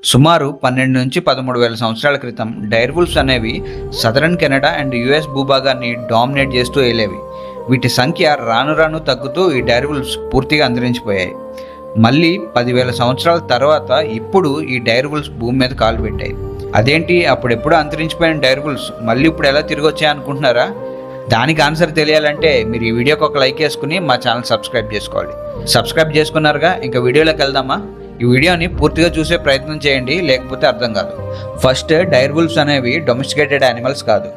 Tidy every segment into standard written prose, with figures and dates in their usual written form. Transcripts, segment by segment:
సుమారు 12 నుంచి 13,000 సంవత్సరాల క్రితం డైర్వుల్ఫ్స్ అనేవి సదరన్ కెనడా అండ్ యుఎస్ భూభాగాన్ని డామినేట్ చేస్తూ ఏలేవి. వీటి సంఖ్య రాను రాను తగ్గుతూ ఈ డైర్వుల్ఫ్స్ పూర్తిగా అంతరించిపోయాయి. మళ్ళీ 10,000 సంవత్సరాల తర్వాత ఇప్పుడు ఈ డైర్వుల్ఫ్స్ భూమి మీద కాలు పెట్టాయి. అదేంటి, అప్పుడెప్పుడు అంతరించిపోయిన డైర్వుల్ఫ్స్ మళ్ళీ ఇప్పుడు ఎలా తిరిగి వచ్చాయి అనుకుంటున్నారా? దానికి ఆన్సర్ తెలియాలంటే మీరు ఈ వీడియోకి ఒక లైక్ వేసుకుని మా ఛానల్ సబ్స్క్రైబ్ చేసుకోవాలి. సబ్స్క్రైబ్ చేసుకున్నారుగా, ఇంకా వీడియోలోకి వెళ్దామా? ఈ వీడియోని పూర్తిగా చూసే ప్రయత్నం చేయండి, లేకపోతే అర్థం కాదు. ఫస్ట్, డైర్వుల్ఫ్స్ అనేవి డొమెస్టికేటెడ్ యానిమల్స్ కాదు.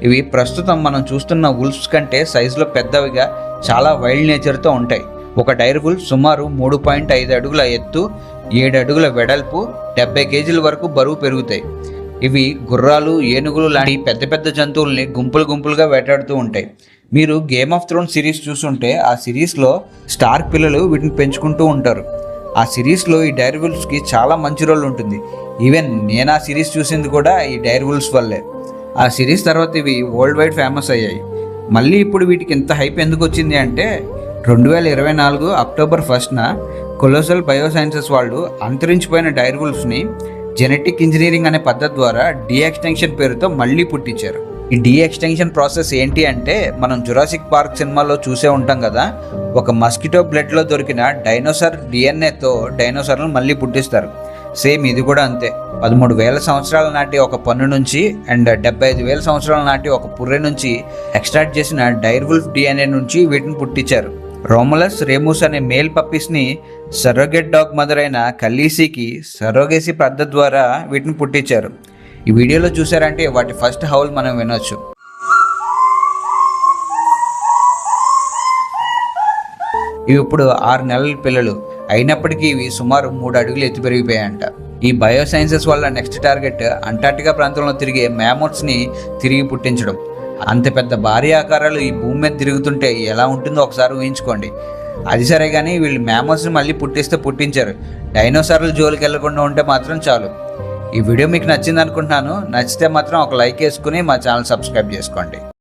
ఇవి ప్రస్తుతం మనం చూస్తున్న వుల్ఫ్స్ కంటే సైజులో పెద్దవిగా చాలా వైల్డ్ నేచర్తో ఉంటాయి. ఒక డైర్వుల్ఫ్ సుమారు 3.5 అడుగుల ఎత్తు, 7 అడుగుల వెడల్పు, 70 కేజీల వరకు బరువు పెరుగుతాయి. ఇవి గుర్రాలు, ఏనుగులు లాంటి పెద్ద పెద్ద జంతువుల్ని గుంపులుగా వేటాడుతూ ఉంటాయి. మీరు గేమ్ ఆఫ్ థ్రోన్స్ సిరీస్ చూసుంటే ఆ సిరీస్లో స్టార్క్ పిల్లలు వీటిని పెంచుకుంటూ ఉంటారు. ఆ సిరీస్లో ఈ డైర్వుల్ఫ్స్కి చాలా మంచి రోల్ ఉంటుంది. ఈవెన్ నేను ఆ సిరీస్ చూసింది కూడా ఈ డైర్వుల్ఫ్స్ వల్లే. ఆ సిరీస్ తర్వాత ఇవి వరల్డ్ వైడ్ ఫేమస్ అయ్యాయి. మళ్ళీ ఇప్పుడు వీటికి ఇంత హైప్ ఎందుకు వచ్చింది అంటే 2024 అక్టోబర్ 1న కొలోసల్ బయోసైన్సెస్ వాళ్ళు అంతరించిపోయిన డైర్వుల్ఫ్స్ని జెనెటిక్ ఇంజనీరింగ్ అనే పద్ధతి ద్వారా డీఎక్స్టెన్షన్ పేరుతో మళ్ళీ పుట్టించారు. ఈ డీఎక్స్టెన్షన్ ప్రాసెస్ ఏంటి అంటే, మనం జురాసిక్ పార్క్ సినిమాలో చూసే ఉంటాం కదా, ఒక మస్కిటో బ్లడ్లో దొరికిన డైనోసార్ డిఎన్ఏతో డైనోసార్లను మళ్ళీ పుట్టిస్తారు. సేమ్ ఇది కూడా అంతే. 13,000 సంవత్సరాల నాటి ఒక పన్ను నుంచి అండ్ 75,000 సంవత్సరాల నాటి ఒక పుర్రె నుంచి ఎక్స్ట్రాక్ట్ చేసిన డైర్వుల్ఫ్ డిఎన్ఏ నుంచి వీటిని పుట్టించారు. రోములస్ రేమూస్ అనే మేల్ పప్పీస్ని సరోగేట్ డాగ్ మదర్ అయిన ఖలీసీకి సరోగేసీ పద్ధతి ద్వారా వీటిని పుట్టించారు. ఈ వీడియోలో చూసారంటే వాటి ఫస్ట్ హౌల్ మనం వినొచ్చు. ఇవి ఇప్పుడు 6 నెలల పిల్లలు అయినప్పటికీ ఇవి సుమారు 3 అడుగులు ఎత్తు పెరిగిపోయాయంట. ఈ బయోసైన్సెస్ వల్ల నెక్స్ట్ టార్గెట్ అంటార్టికా ప్రాంతంలో తిరిగే మ్యామోత్స్ని తిరిగి పుట్టించడం. అంత పెద్ద భారీ ఆకారాలు ఈ భూమి మీద తిరుగుతుంటే ఎలా ఉంటుందో ఒకసారి ఊహించుకోండి. అది సరే కానీ వీళ్ళు మ్యామోత్స్ని మళ్ళీ పుట్టించారు. డైనోసార్ల జోలికి వెళ్లకుండా ఉంటే మాత్రం చాలు. ఈ వీడియో మీకు నచ్చింది అనుకుంటున్నాను. నచ్చితే మాత్రం ఒక లైక్ వేసుకుని మా ఛానల్ సబ్స్క్రైబ్ చేసుకోండి.